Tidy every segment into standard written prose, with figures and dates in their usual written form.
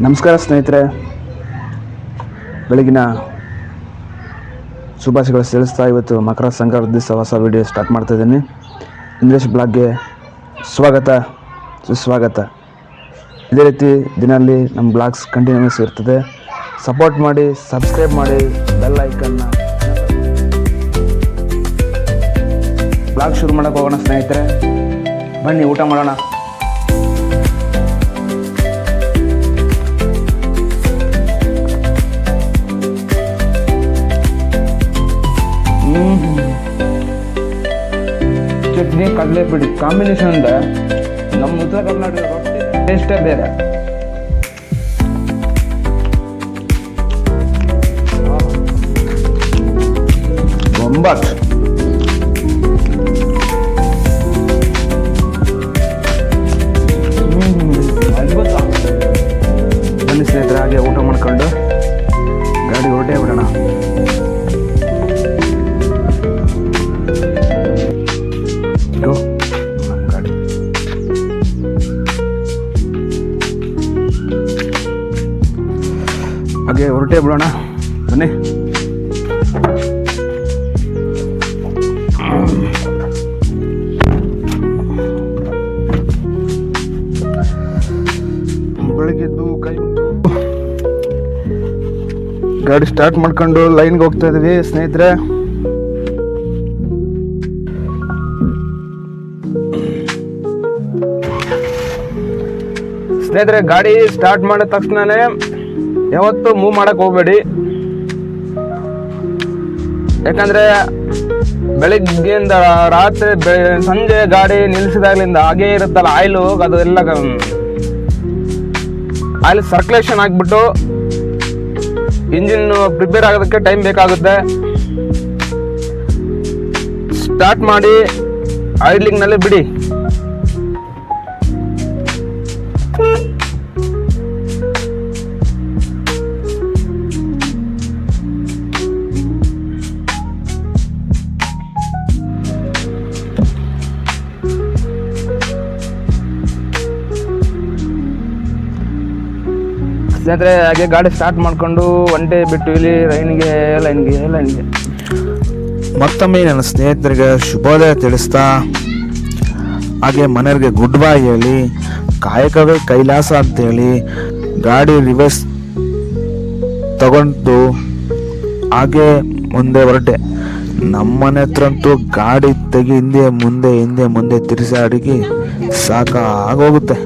ನಮಸ್ಕಾರ ಸ್ನೇಹಿತರೆ, ಬೆಳಗಿನ ಶುಭಾಶಯಗಳು ತಿಳಿಸ್ತಾ ಇವತ್ತು ಮಕರ ಸಂಕ್ರಾಂತಿ ದಿವಸ ಹೊಸ ವಿಡಿಯೋ ಸ್ಟಾರ್ಟ್ ಮಾಡ್ತಾ ಇದ್ದೀನಿ. ಇಂಗ್ಲೀಷ್ ಬ್ಲಾಗ್ಗೆ ಸ್ವಾಗತ ಸುಸ್ವಾಗತ. ಇದೇ ರೀತಿ ದಿನಲ್ಲಿ ನಮ್ಮ ಬ್ಲಾಗ್ಸ್ ಕಂಟಿನ್ಯೂಸ್ ಇರ್ತದೆ. ಸಪೋರ್ಟ್ ಮಾಡಿ, ಸಬ್ಸ್ಕ್ರೈಬ್ ಮಾಡಿ, ಬೆಲ್ ಐಕನ್ನ. ಬ್ಲಾಗ್ ಶುರು ಮಾಡೋಕೆ ಹೋಗೋಣ ಸ್ನೇಹಿತರೆ, ಬನ್ನಿ ಊಟ ಮಾಡೋಣ. ಚಟ್ನಿ ಕಡಲೆಪುಡಿ ಕಾಂಬಿನೇಷನ್ ಅಂದ್ರೆ ನಮ್ಮ ಉತ್ತರ ಕರ್ನಾಟಕ ರೊಟ್ಟಿ ಟೇಸ್ಟೇ ಬೇರೆ. ಒಂಬತ್ತು ಅದ್ಭುತ. ಬನ್ನಿ ಸ್ನೇಹಿತರೆ, ಹಾಗೆ ಊಟ ಮಾಡ್ಕೊಂಡು ಗಾಡಿ ಹೊರಟೇ ಬಿಡೋಣ. ಹಾಗೆ ಹೊರಟೇ ಬಿಡೋಣ, ಬನ್ನಿ. ಬೆಳಗ್ಗೆದ್ದು ಕೈ ಗಾಡಿ ಸ್ಟಾರ್ಟ್ ಮಾಡ್ಕೊಂಡು ಲೈನ್ಗೆ ಹೋಗ್ತಾ ಇದೀವಿ ಸ್ನೇಹಿತರೆ. ಗಾಡಿ ಸ್ಟಾರ್ಟ್ ಮಾಡಿದ ತಕ್ಷಣನೇ ಯಾವತ್ತು ಮೂವ್ ಮಾಡಕ್ ಹೋಗ್ಬೇಡಿ. ಯಾಕಂದ್ರೆ ಬೆಳಿಗ್ಗೆಯಿಂದ ರಾತ್ರಿ ಸಂಜೆ ಗಾಡಿ ನಿಲ್ಸಿದಾಗ್ಲಿಂದ ಹಾಗೇ ಇರುತ್ತಲ್ಲ ಆಯಿಲು, ಅದೆಲ್ಲ ಆಯಿಲ್ ಸರ್ಕ್ಯುಲೇಷನ್ ಆಗ್ಬಿಟ್ಟು ಇಂಜಿನ್ ಪ್ರಿಪೇರ್ ಆಗೋದಕ್ಕೆ ಟೈಮ್ ಬೇಕಾಗುತ್ತೆ. ಸ್ಟಾರ್ಟ್ ಮಾಡಿ ಐಡ್ಲಿಂಗ್ ನಲ್ಲಿ ಬಿಡಿ. ಸ್ನೇಹಿತರೆ, ಹಾಗೆ ಗಾಡಿ ಸ್ಟಾರ್ಟ್ ಮಾಡ್ಕೊಂಡು ಒಂಟೆ ಬಿಟ್ಟು ಇಲ್ಲಿ ಲೈನ್ಗೆ ಮತ್ತೊಮ್ಮೆ ನನ್ನ ಸ್ನೇಹಿತರಿಗೆ ಶುಭೋದಯ ತಿಳಿಸ್ತಾ, ಹಾಗೆ ಮನೆಯವರಿಗೆ ಗುಡ್ ಬೈ ಹೇಳಿ, ಕಾಯಕವೇ ಕೈಲಾಸ ಅಂತೇಳಿ ಗಾಡಿ ರಿವರ್ಸ್ ತಗೊಂಡು ಹಾಗೆ ಮುಂದೆ ಹೊರಟೆ. ನಮ್ಮನೆ ಹತ್ರಂತೂ ಗಾಡಿ ತೆಗಿ ಹಿಂದೆ ಮುಂದೆ ತಿರ್ಸಾಡಿಗೆ ಸಾಕಾಗೋಗುತ್ತೆ.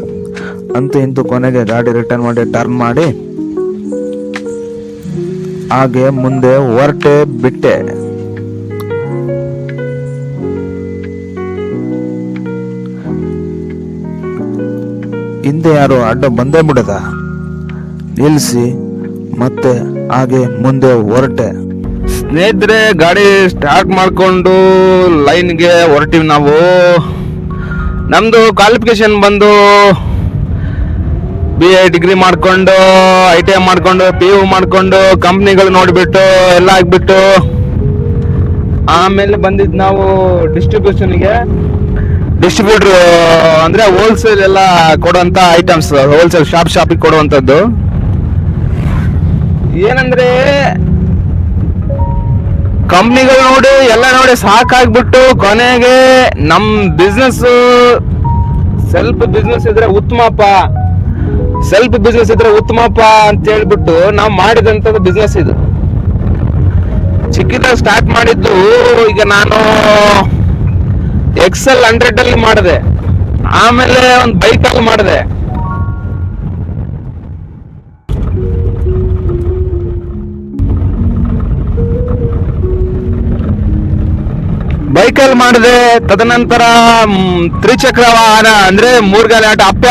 ಅಂತೂ ಇಂತೂ ಕೊನೆಗೆ ಗಾಡಿ ರಿಟರ್ನ್ ಮಾಡಿ ಟರ್ನ್ ಮಾಡಿ ಹಾಗೆ ಮುಂದೆ ಹೊರಟೆ ಬಿಟ್ಟೆ. ಹಿಂದೆ ಯಾರು ಅಡ್ಡ ಬಂದೇ ಬಿಡದ ನಿಲ್ಲಿಸಿ ಮತ್ತೆ ಹಾಗೆ ಮುಂದೆ ಹೊರಟೆ. ಸ್ನೇಹಿತರೆ, ಗಾಡಿ ಸ್ಟಾರ್ಟ್ ಮಾಡ್ಕೊಂಡು ಲೈನ್ಗೆ ಹೊರಟಿವಿ ನಾವು. ನಮ್ದು ಕ್ವಾಲಿಫಿಕೇಶನ್ ಬಂದು BA ಡಿಗ್ರಿ ಮಾಡ್ಕೊಂಡು ITI ಮಾಡ್ಕೊಂಡು PU ಮಾಡ್ಕೊಂಡು ಕಂಪ್ನಿಗಳು ನೋಡಿಬಿಟ್ಟು ಎಲ್ಲ ಆಗ್ಬಿಟ್ಟು ಆಮೇಲೆ ಬಂದಿದ್ದು ನಾವು ಡಿಸ್ಟ್ರಿಬ್ಯೂಷನ್ಗೆ. ಡಿಸ್ಟ್ರಿಬ್ಯೂಟರ್ ಅಂದ್ರೆ ಹೋಲ್ಸೇಲ್ ಎಲ್ಲ ಕೊಡುವಂತ ಐಟಮ್ಸ್, ಹೋಲ್ಸೇಲ್ ಶಾಪಿಗೆ ಕೊಡುವಂಥದ್ದು. ಏನಂದ್ರೆ ಕಂಪ್ನಿಗಳು ನೋಡಿ ಎಲ್ಲ ನೋಡಿ ಸಾಕಾಗ್ಬಿಟ್ಟು ಕೊನೆಗೆ ನಮ್ ಬಿಸ್ನೆಸ್ ಸೆಲ್ಫ್ ಬಿಸ್ನೆಸ್ ಇದ್ರೆ ಉತ್ತಮಪ್ಪ ಅಂತ ಹೇಳ್ಬಿಟ್ಟು ನಾವು ಮಾಡಿದಂಥದ್ದು ಬಿಸ್ನೆಸ್ ಇದು. ಚಿಕ್ಕದಾಗ ಸ್ಟಾರ್ಟ್ ಮಾಡಿದ್ದು. ಈಗ ನಾನು XL 100 ಅಲ್ಲಿ ಮಾಡಿದೆ, ಆಮೇಲೆ ಒಂದು ಬೈಕಲ್ಲಿ ಮಾಡಿದೆ. ತದನಂತರ ತ್ರಿಚಕ್ರ ವಾಹನ ಅಂದ್ರೆ ಮೂರ್ಗಾಲಿ ಅಪ್ಪೆ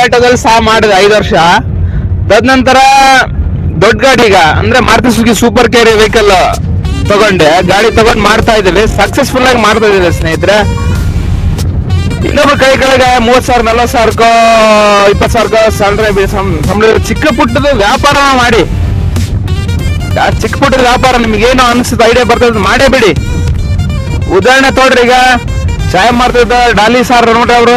ಆಟೋದಲ್ಲಿ ಸಹ ಮಾಡಿದೆ 5 ವರ್ಷ. ತದನಂತರ ದೊಡ್ಡ ಗಾಡಿಗ ಅಂದ್ರೆ ಮಾರುತಿ ಸುಜುಕಿ ಸೂಪರ್ ಕೇರಿ ವೆಹಿಕಲ್ ಗಾಡಿ ತಗೊಂಡು ಮಾಡ್ತಾ ಇದ್ದೀವಿ. ಸಕ್ಸಸ್ಫುಲ್ ಆಗಿ ಮಾಡ್ತಾ ಇದ್ದೀವಿ ಸ್ನೇಹಿತರೆ. ಇನ್ನೊಬ್ಬ ಕೈ ಕೆಳಗೆ 30,000 40,000 20,000 ಸ್ಯಾಲರಿ ಸಂಬಳ. ಚಿಕ್ಕ ಪುಟ್ಟದ ವ್ಯಾಪಾರ ಮಾಡಿ, ಚಿಕ್ಕ ಪುಟ್ಟದ ವ್ಯಾಪಾರ ನಿಮ್ಗೇನು ಅನಿಸುತ್ತೆ ಐಡಿಯಾ ಬರ್ತದೆ ಮಾಡೇ ಬಿಡಿ. ಉದಾಹರಣೆ ತೋಡ್ರಿ, ಈಗ ಚಾಯ್ ಮಾಡ್ತಿದ್ದ ಡಾಲಿ ಸಾರ್ ನೋಡ್ರಿ, ಅವರು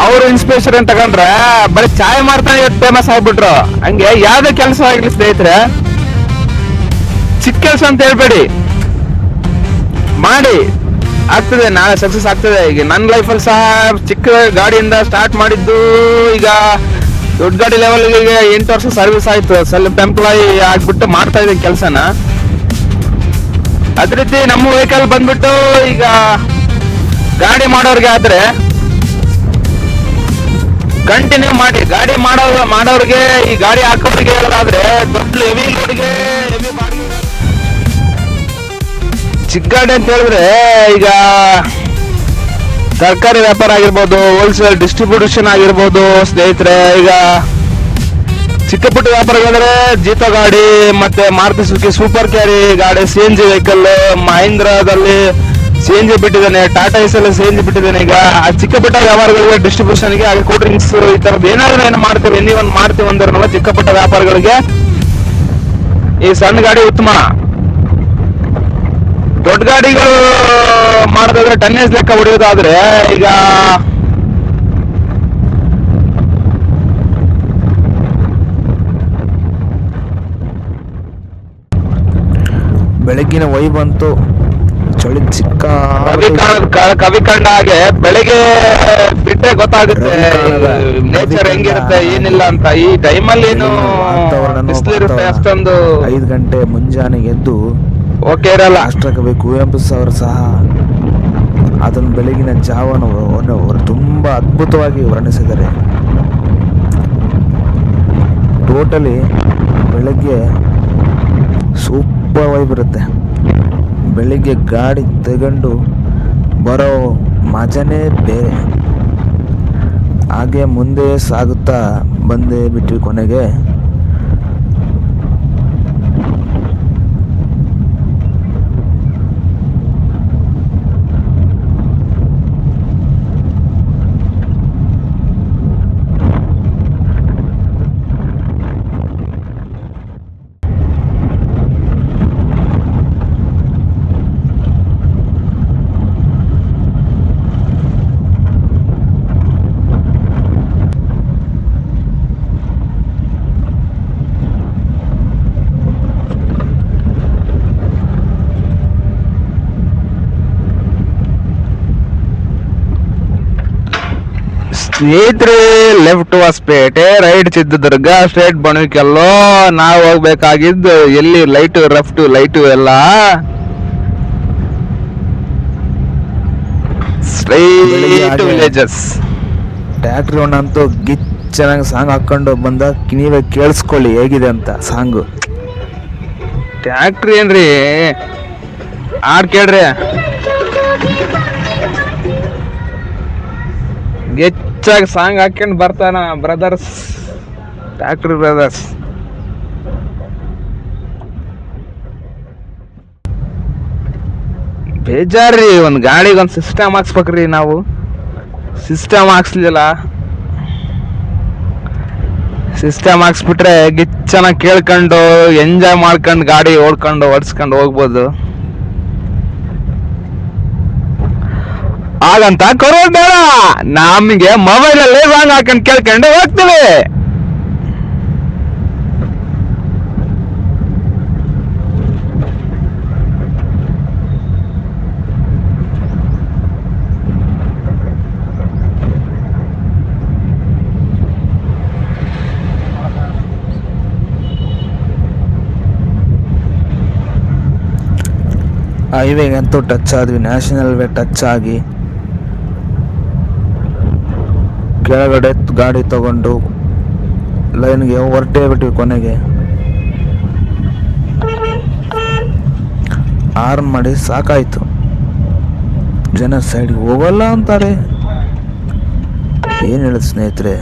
ಅವ್ರು ಇನ್ಸ್ಪಿರೇಷನ್ ತಗೊಂಡ್ರೆ ಬರೀ ಚಾಯ್ ಮಾಡ್ತಾನೆ ಫೇಮಸ್ ಆಗ್ಬಿಟ್ರು. ಹಂಗೆ ಯಾವ್ದೇ ಕೆಲಸ ಆಗ್ಲಿ ಸ್ನೇಹಿತರೆ, ಚಿಕ್ಕ ಕೆಲಸ ಅಂತ ಹೇಳ್ಬೇಡಿ, ಮಾಡಿ, ಆಗ್ತದೆ, ನಾಳೆ ಸಕ್ಸಸ್ ಆಗ್ತದೆ. ಈಗ ನನ್ನ ಲೈಫಲ್ಲಿ ಸಹ ಚಿಕ್ಕ ಗಾಡಿಯಿಂದ ಸ್ಟಾರ್ಟ್ ಮಾಡಿದ್ದು, ಈಗ ದೊಡ್ಡ ಗಾಡಿ ಲೆವೆಲ್ಗೆ 8 ವರ್ಷ ಸರ್ವಿಸ್ ಆಯ್ತು. ಸೆಲ್ಫ್ ಎಂಪ್ಲಾಯಿ ಆಗ್ಬಿಟ್ಟು ಮಾಡ್ತಾ ಇದ್ದೀನಿ ಕೆಲಸನ. ಅದೇ ರೀತಿ ನಮ್ಮ ವೆಹಿಕಲ್ ಬಂದ್ಬಿಟ್ಟು ಈಗ ಗಾಡಿ ಮಾಡೋರ್ಗೆ ಆದ್ರೆ ಕಂಟಿನ್ಯೂ ಮಾಡಿ. ಗಾಡಿ ಮಾಡೋರ್ಗೆ, ಈ ಗಾಡಿ ಹಾಕೋರಿಗೆ ಹೇಳೋದಾದ್ರೆ, ದೊಡ್ಡ ಹೆವಿ ಲೋಡ್ಗೆ ಹೆವಿ ಬಾಡಿಗೆ ಚಿಕ್ಕ ಗಾಡಿ ಅಂತ ಹೇಳಿದ್ರೆ, ಈಗ ತರಕಾರಿ ವ್ಯಾಪಾರ ಆಗಿರ್ಬೋದು, ಹೋಲ್ಸೇಲ್ ಡಿಸ್ಟ್ರಿಬ್ಯೂಷನ್ ಆಗಿರ್ಬೋದು ಸ್ನೇಹಿತರೆ. ಈಗ ಚಿಕ್ಕ ಪುಟ್ಟ ವ್ಯಾಪಾರಗಳಂದ್ರೆ ಜೀತೋ ಗಾಡಿ, ಮತ್ತೆ ಮಾರುತಿ ಸುಜುಕಿ ಸೂಪರ್ ಕ್ಯಾರಿ ಗಾಡಿ, CNG ವೆಹಿಕಲ್, ಮಹೀಂದ್ರಾದಲ್ಲಿ CNG ಬಿಟ್ಟಿದ್ದಾನೆ, ಟಾಟಾ ಎಸ್ ಅಲ್ಲಿ CNG ಬಿಟ್ಟಿದ್ದಾನೆ. ಈಗ ಆ ಚಿಕ್ಕ ಪುಟ್ಟ ವ್ಯಾಪಾರಗಳಿಗೆ, ಡಿಸ್ಟ್ರಿಬ್ಯೂಷನ್ಗೆ, ಹಾಗೆ ಕೂಲ್ ಡ್ರಿಂಕ್ಸ್, ಈ ತರದ್ದು ಏನಾದ್ರು ಏನು ಮಾಡ್ತೀವಿ, ಎನ್ನಿವನ್ ಮಾಡ್ತೀವಿ ಅಂದ್ರಲ್ಲ, ಚಿಕ್ಕ ಪುಟ್ಟ ವ್ಯಾಪಾರಗಳಿಗೆ ಈ ಸಣ್ಣ ಗಾಡಿ ಉತ್ತಮ. ದೊಡ್ಡ ಗಾಡಿಗಳು ಮಾಡೋದಾದ್ರೆ ಟನ್ನೇಜ್ ಲೆಕ್ಕ ಹೊಡೆಯೋದಾದ್ರೆ, ಈಗ ಬೆಳಗ್ಗಿನ ವೈ ಬಂತು, ಚಳಿ ಚಿಕ್ಕ ಕವಿ ಕಂಡ ಹಾಗೆ ಬೆಳಿಗ್ಗೆ ಬಿಟ್ಟರೆ ಗೊತ್ತಾಗುತ್ತೆ ನೇಚರ್ ಹೆಂಗಿರುತ್ತೆ ಏನಿಲ್ಲ ಅಂತ. ಈ ಟೈಮಲ್ಲಿ ಏನು ಬಿಸಿಲಿರುತ್ತೆ ಅಷ್ಟೊಂದು. 5 ಗಂಟೆ ಮುಂಜಾನೆಗೆ ಎದ್ದು ಓಕೆ ಇರಲ್ಲ. ರಾಷ್ಟ್ರಕವಿ ಕುವೆಂಪು ಅವರು ಸಹ ಅದನ್ನು ಬೆಳಗಿನ ಜಾವವನ್ನು ತುಂಬಾ ಅದ್ಭುತವಾಗಿ ವರ್ಣಿಸಿದ್ದಾರೆ. ಟೋಟಲಿ ಬೆಳಗ್ಗೆ ಸೂಪರ್ ವೈಬ್ ಇರುತ್ತೆ. ಬೆಳಿಗ್ಗೆ ಗಾಡಿ ತಗೊಂಡು ಬರೋ ಮಜನೇ ಬೇರೆ. ಹಾಗೆ ಮುಂದೆ ಸಾಗುತ್ತಾ ಬಂದೇ ಬಿಟ್ವಿ. ಕೊನೆಗೆ ಸ್ನೇಹಿತರೆ, left Hospete, right Chitradurga, straight ಬಣವಿಕೆಲ್ಲೋ ನಾವು ಹೋಗ್ಬೇಕಾಗಿದ್ದು. ಎಲ್ಲಿ ಲೈಟು ಲೆಫ್ಟ್ ಲೈಟು ಎಲ್ಲ ಸ್ಟ್ರೈಟ್ ವಿಲೇಜಸ್. ಟ್ಯಾಕ್ಟ್ರಿ ಅಂತೂ ಗಿಚ್ ಚೆನ್ನಾಗಿ ಸಾಂಗ್ ಹಾಕೊಂಡು ಬಂದ, ನೀವೇ ಕೇಳಿಸ್ಕೊಳ್ಳಿ ಹೇಗಿದೆ ಅಂತ ಸಾಂಗು. ಟ್ಯಾಕ್ಟ್ರಿ ಏನ್ರಿ ಹಾಡ್ ಕೇಳ್ರಿ, ಗೆಚ್ಚಾಗಿ ಸಾಂಗ್ ಹಾಕೊಂಡು ಬರ್ತಾನ ಬ್ರದರ್ಸ್, ಟ್ಯಾಕ್ಟ್ರಿ ಬ್ರದರ್ಸ್. ಬೇಜಾರ್ರಿ, ಒಂದು ಗಾಡಿಗೆ ಒಂದು ಸಿಸ್ಟಮ್ ಹಾಕ್ಸ್ಬೇಕ್ರಿ. ನಾವು ಸಿಸ್ಟಮ್ ಹಾಕ್ಸ್ಲಿಲ್ಲ. ಸಿಸ್ಟಮ್ ಹಾಕ್ಸ್ಬಿಟ್ರೆ ಗಿಚ್ಚನ ಕೇಳ್ಕೊಂಡು ಎಂಜಾಯ್ ಮಾಡ್ಕೊಂಡು ಗಾಡಿ ಓಡಿಸ್ಕೊಂಡು ಹೋಗ್ಬೋದು. ಹಾಗಂತ ಕೊರೋಡ್ ಬೇಡ, ನಮಗೆ ಮೊಬೈಲಲ್ಲಿ ಸಾಂಗ್ ಹಾಕೊಂಡು ಕೇಳ್ಕೊಂಡು ಹೋಗ್ತೀವಿ. ಹೈವೇಗಂತೂ ಟಚ್ ಆದ್ವಿ, ನ್ಯಾಷನಲ್ ವೇ ಟಚ್ ಆಗಿ ಕೆಳಗಡೆ ಗಾಡಿ ತಗೊಂಡು ಲೈನ್ಗೆ ಹೊರಟೇ ಬಿಟ್ವಿ. ಕೊನೆಗೆ ಆರ್ನ್ ಮಾಡಿ ಸಾಕಾಯ್ತು. ಜನ ಸೈಡ್ಗೆ ಹೋಗಲ್ಲ ಅಂತಾರೆ. ಏನು ಹೇಳೋದು ಸ್ನೇಹಿತರೆ,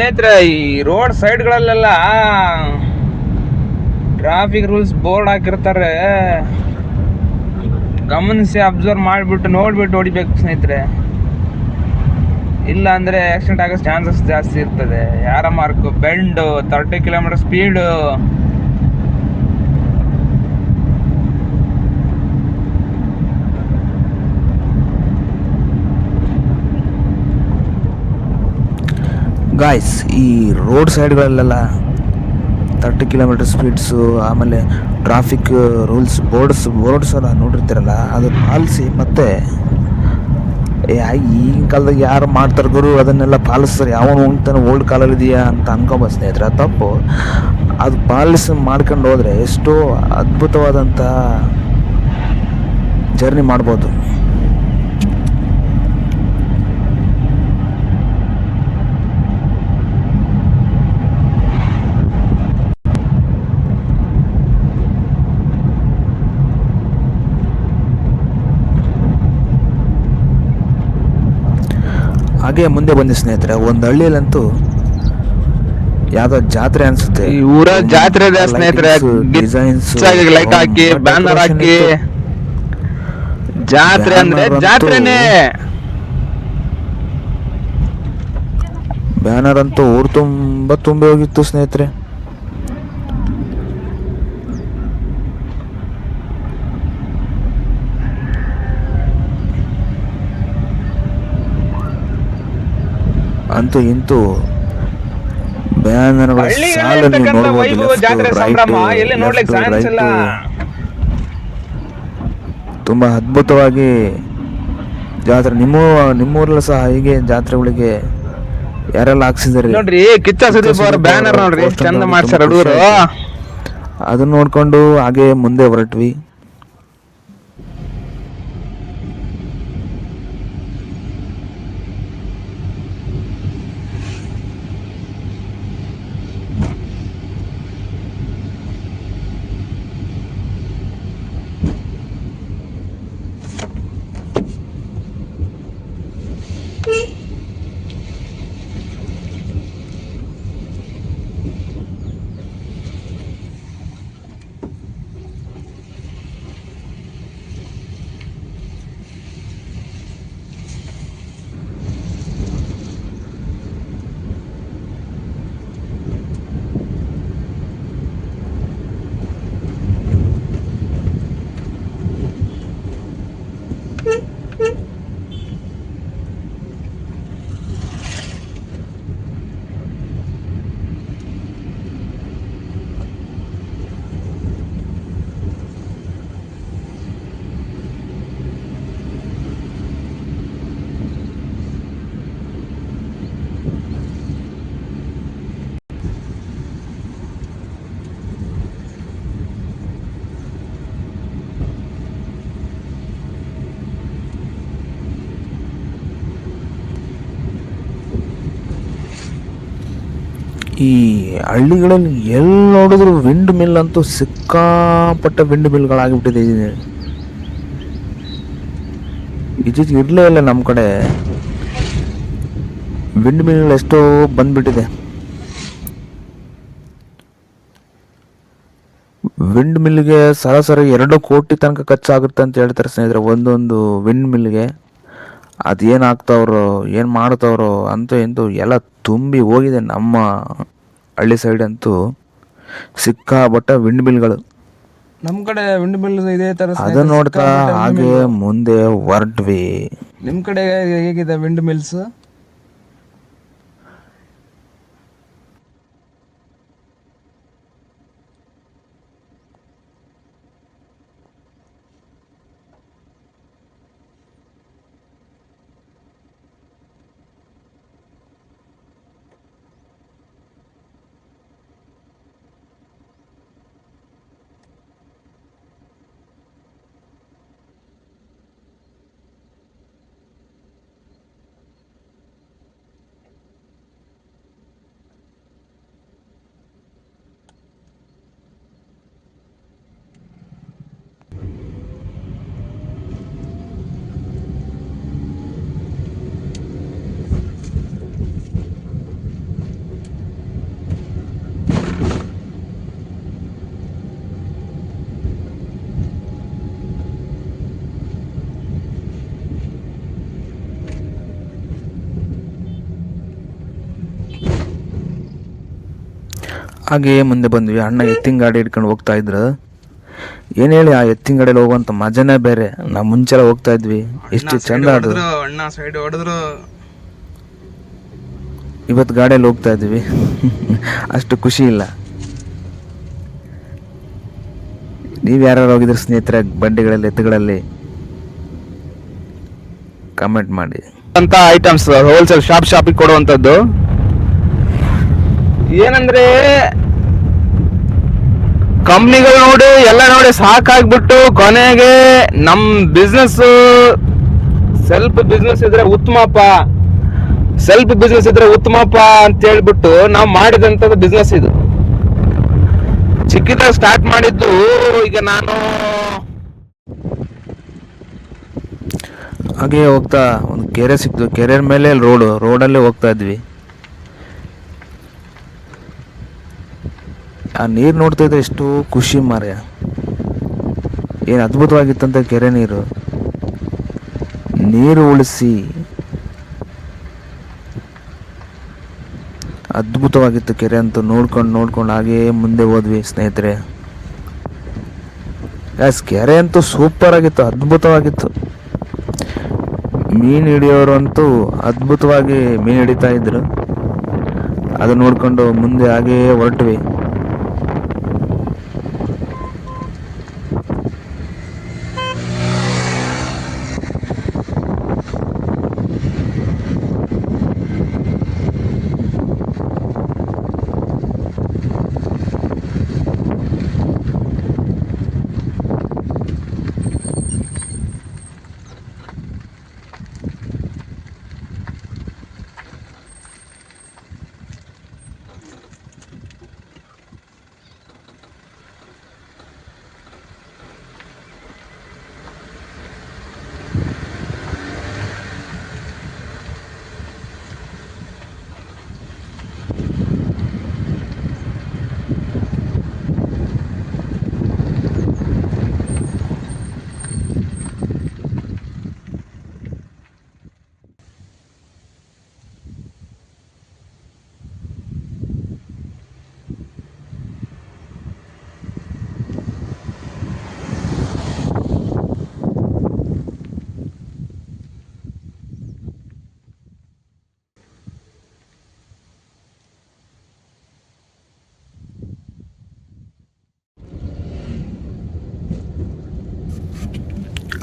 ಸ್ನೇಹಿತರೆ, ಈ ರೋಡ್ ಸೈಡ್ಗಳಲ್ಲೆಲ್ಲ ಟ್ರಾಫಿಕ್ ರೂಲ್ಸ್ ಬೋರ್ಡ್ ಹಾಕಿರ್ತಾರೆ. ಗಮನಿಸಿ ಅಬ್ಸರ್ವ್ ಮಾಡಿಬಿಟ್ಟು ನೋಡ್ಬಿಟ್ಟು ಹೊಡಿಬೇಕು ಸ್ನೇಹಿತರೆ. ಇಲ್ಲ ಅಂದ್ರೆ ಆಕ್ಸಿಡೆಂಟ್ ಆಗೋ ಚಾನ್ಸಸ್ ಜಾಸ್ತಿ ಇರ್ತದೆ. ಯಾರ mark bend 30 kilometre speed. Guys, ಈ ರೋಡ್ ಸೈಡ್ಗಳಲ್ಲೆಲ್ಲ 30 ಕಿಲೋಮೀಟರ್ ಸ್ಪೀಡ್ಸು, ಆಮೇಲೆ ಟ್ರಾಫಿಕ್ ರೂಲ್ಸ್ ಬೋರ್ಡ್ಸ್ ಎಲ್ಲ ನೋಡಿರ್ತೀರಲ್ಲ, ಅದು ಪಾಲಿಸಿ. ಮತ್ತು ಈಗಿನ ಕಾಲದಾಗ ಯಾರು ಮಾಡ್ತಾರೆ ಗುರು ಅದನ್ನೆಲ್ಲ ಪಾಲಿಸ್ತಾರೆ? ಯಾವನು ಹೋಗ್ತಾನೆ ಓಲ್ಡ್ ಕಾಲಲ್ಲಿ ಇದೆಯಾ ಅಂತ ಅನ್ಕೊಂಬ ಸ್ನೇಹಿತರೆ, ಅದು ತಪ್ಪು. ಅದು ಪಾಲಿಸಿ ಮಾಡ್ಕೊಂಡು ಹೋದರೆ ಎಷ್ಟೋ ಅದ್ಭುತವಾದಂಥ ಜರ್ನಿ ಮಾಡ್ಬೋದು. ಹಾಗೆ ಮುಂದೆ ಬಂದಿ ಸ್ನೇಹಿತರೆ, ಒಂದು ಹಳ್ಳಿಯಲ್ಲಂತೂ ಯಾವ್ದೋ ಜಾತ್ರೆ ಅನ್ಸುತ್ತೆ. ಈ ಊರ ಜಾತ್ರೆ ಇದೆ ಸ್ನೇಹಿತರೆ. ಡಿಸೈನ್ಸ್, ಲೈಟ್ ಹಾಕಿ ಬ್ಯಾನರ್ ಹಾಕಿ ಜಾತ್ರೆ ಅಂದ್ರೆ ಜಾತ್ರೆನೇ. ಬ್ಯಾನರ್ ಅಂತೂ ಊರು ತುಂಬಿ ಹೋಗಿತ್ತು ಸ್ನೇಹಿತರೆ. ಅಂತೂ ಇಂತೂ ಬ್ಯಾನರ್ಗಳ ಸಾಲು ನೀವು ನೋಡ್ಬೋದು. ತುಂಬಾ ಅದ್ಭುತವಾಗಿ ಜಾತ್ರೆ. ನಿಮ್ಮೂರಲ್ಲೂ ಸಹ ಹೀಗೆ ಜಾತ್ರೆಗಳಿಗೆ ಯಾರೆಲ್ಲ ಹಾಕ್ಸಿದಾರೆ ನೋಡ್ರಿ. ಕಿಚ್ಚ ಸುದೀಪ್ ಅವ್ರ ಬ್ಯಾನರ್ ನೋಡ್ರಿ, ಎಷ್ಟು ಚಂದ ಮಾಡ್ಸಾರ ಹುಡುಗರು. ಅದನ್ನ ನೋಡ್ಕೊಂಡು ಹಾಗೆ ಮುಂದೆ ಹೊರಟ್ವಿ. ಈ ಹಳ್ಳಿಗಳಲ್ಲಿ ಎಲ್ಲಿ ನೋಡಿದ್ರು ವಿಂಡ್ ಮಿಲ್ ಅಂತೂ ಸಿಕ್ಕಾಪಟ್ಟ ವಿಂಡ್ ಮಿಲ್ಗಳಾಗಿಬಿಟ್ಟಿದೆ. ಇದು ಇರಲೇ ಇಲ್ಲ ನಮ್ಮ ಕಡೆ. ವಿಂಡ್ ಮಿಲ್ ಎಷ್ಟೋ ಬಂದ್ಬಿಟ್ಟಿದೆ. ವಿಂಡ್ ಮಿಲ್ಗೆ ಸರಾಸರಿ 2 ಕೋಟಿ ತನಕ ಖರ್ಚಾಗುತ್ತೆ ಅಂತ ಹೇಳ್ತಾರೆ ಸ್ನೇಹಿತರೆ, ಒಂದೊಂದು ವಿಂಡ್ ಮಿಲ್ಗೆ. ಅದೇನು ಹಾಕ್ತಾವ್ರೋ ಏನು ಮಾಡ್ತಾವ್ರೋ ಅಂತೂ ಇಂತೂ ಎಲ್ಲ ತುಂಬಿ ಹೋಗಿದೆ. ನಮ್ಮ ಹಳ್ಳಿ ಸೈಡ್ ಅಂತೂ ಸಿಕ್ಕಾಪಟ್ಟ ವಿಂಡ್ ಮಿಲ್ಗಳು. ನಮ್ ಕಡೆ ವಿಂಡ್ ಮಿಲ್ ಇದೇ ತರ ಅದನ್ನ ನೋಡ್ತಾ ಹಾಗೆ ಮುಂದೆ ಹೊರಟ್ವಿ. ನಿಮ್ ಕಡೆ ಹೇಗಿದೆ ವಿಂಡ್ ಮಿಲ್ಸ್? ಹಾಗೆಯೇ ಮುಂದೆ ಬಂದ್ವಿ. ಅಣ್ಣ ಎತ್ತಿನ ಗಾಡಿ ಹಿಡ್ಕೊಂಡು ಹೋಗ್ತಾ ಇದ್ರು. ಏನು ಹೇಳಿ, ಆ ಎತ್ತಿನ ಗಾಡಿಯಲ್ಲಿ ಹೋಗುವಂಥ ಮಜಾನೇ ಬೇರೆ. ನಾವು ಮುಂಚೆಲ್ಲ ಹೋಗ್ತಾ ಇದ್ವಿ, ಎಷ್ಟು ಚಂದ ಅದು. ಅಣ್ಣ ಸೈಡ್ ಹೊಡೆದ್ರು. ಇವತ್ತು ಗಾಡಿಯಲ್ಲಿ ಹೋಗ್ತಾ ಇದ್ವಿ ಅಷ್ಟು ಖುಷಿ ಇಲ್ಲ. ನೀವು ಯಾರು ಹೋಗಿದ್ರೆ ಸ್ನೇಹಿತರೆ ಬಂಡಿಗಳಲ್ಲಿ, ಎತ್ತುಗಳಲ್ಲಿ, ಕಮೆಂಟ್ ಮಾಡಿ. ಅಂತ ಐಟಮ್ಸ್ ಹೋಲ್ಸೇಲ್ ಶಾಪಿಗೆ ಕೊಡುವಂಥದ್ದು. ಏನಂದ್ರೆ ಕಂಪ್ನಿಗಳು ನೋಡಿ ಎಲ್ಲ ನೋಡಿ ಸಾಕಾಗ್ಬಿಟ್ಟು ಕೊನೆಗೆ ನಮ್ ಬಿಸ್ನೆಸ್ ಸೆಲ್ಫ್ ಬಿಸ್ನೆಸ್ ಇದ್ರೆ ಉತ್ತಮಪ್ಪ ಅಂತ ಹೇಳ್ಬಿಟ್ಟು ನಾವು ಮಾಡಿದಂಥದ್ದು ಬಿಸ್ನೆಸ್ ಇದು. ಚಿಕ್ಕದಾಗ ಸ್ಟಾರ್ಟ್ ಮಾಡಿದ್ದು. ಈಗ ನಾನು ಹಾಗೆ ಹೋಗ್ತಾ ಒಂದು ಕೆರೆ ಸಿಕ್ತು. ಕೆರೆ ಮೇಲೆ ರೋಡಲ್ಲೇ ಹೋಗ್ತಾ ಇದ್ವಿ. ಆ ನೀರು ನೋಡ್ತಾ ಇದ್ರೆ ಎಷ್ಟು ಖುಷಿ ಮಾರ್ಯ. ಏನು ಅದ್ಭುತವಾಗಿತ್ತಂತ ಕೆರೆ ನೀರು ಉಳಿಸಿ ಅದ್ಭುತವಾಗಿತ್ತು ಕೆರೆ ಅಂತ ನೋಡ್ಕೊಂಡು ಹಾಗೇ ಮುಂದೆ ಹೋದ್ವಿ ಸ್ನೇಹಿತರೆ. ಕೆರೆ ಅಂತೂ ಸೂಪರ್ ಆಗಿತ್ತು, ಅದ್ಭುತವಾಗಿತ್ತು. ಮೀನು ಹಿಡಿಯೋರು ಅಂತೂ ಅದ್ಭುತವಾಗಿ ಮೀನು ಹಿಡಿತಾ ಇದ್ರು. ಅದು ನೋಡ್ಕೊಂಡು ಮುಂದೆ ಹಾಗೇ ಹೊರಟ್ವಿ.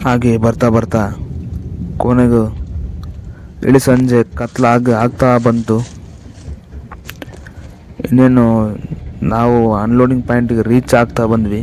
ಹಾಗೆ ಬರ್ತಾ ಕೊನೆಗೂ ಇಳಿ ಸಂಜೆ ಆಗ್ತಾ ಬಂತು. ಇನ್ನೇನು ನಾವು ಅನ್ಲೋಡಿಂಗ್ ಪಾಯಿಂಟಿಗೆ ರೀಚ್ ಆಗ್ತಾ ಬಂದ್ವಿ.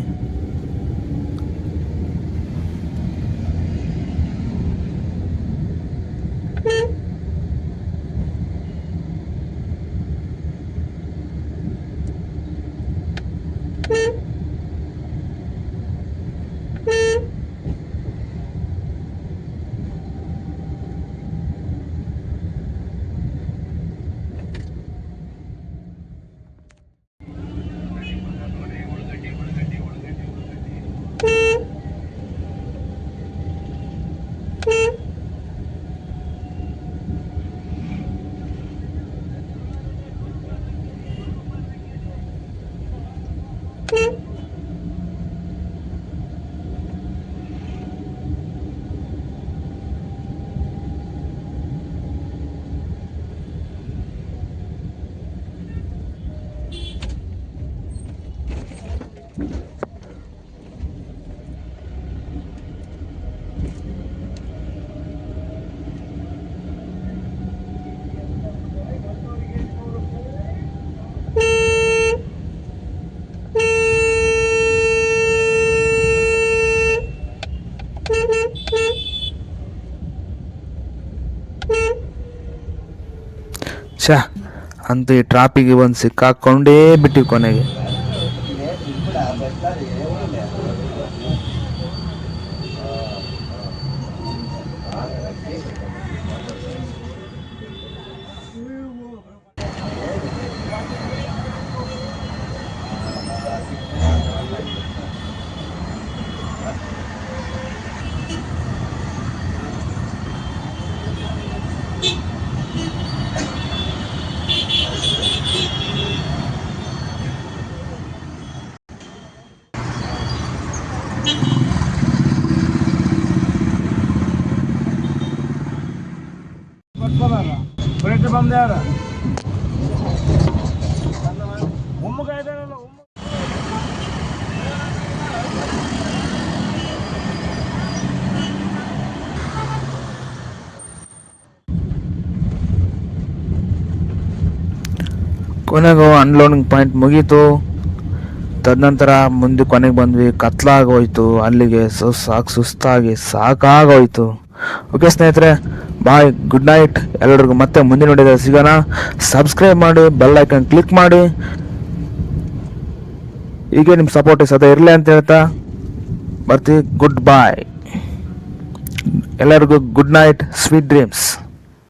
ಅಂತೂ ಈ ಟ್ರಾಫಿಗೆ ಬಂದು ಸಿಕ್ಕಾಕೊಂಡೇ ಬಿಟ್ಟಿವಿ ಕೊನೆಗೆ. ಕೊನೆಗೂ ಅನ್ಲೋಡಿಂಗ್ ಪಾಯಿಂಟ್ ಮುಗೀತು. ತದನಂತರ ಮುಂದೆ ಕೊನೆಗೆ ಬಂದ್ವಿ. ಕತ್ಲಾಗೋಯ್ತು, ಅಲ್ಲಿಗೆ ಸುಸ್ತಾಗಿ ಸಾಕಾಗೋಯ್ತು. ಓಕೆ ಸ್ನೇಹಿತರೆ, ಬಾಯ್, ಗುಡ್ ನೈಟ್ ಎಲ್ಲರಿಗೂ. ಮತ್ತೆ ಮುಂದಿನ ವಿಡಿಯೋದಲ್ಲಿ ಸಿಗೋಣ. ಸಬ್ಸ್ಕ್ರೈಬ್ ಮಾಡಿ, ಬೆಲ್ ಐಕನ್ ಕ್ಲಿಕ್ ಮಾಡಿ. ಹೀಗೆ ನಿಮ್ಮ ಸಪೋರ್ಟ್ ಸದಾ ಇರಲಿ ಅಂತ ಹೇಳ್ತಾ ಬರ್ತೀವಿ. ಗುಡ್ ಬಾಯ್ ಎಲ್ಲರಿಗೂ. Good night, sweet dreams.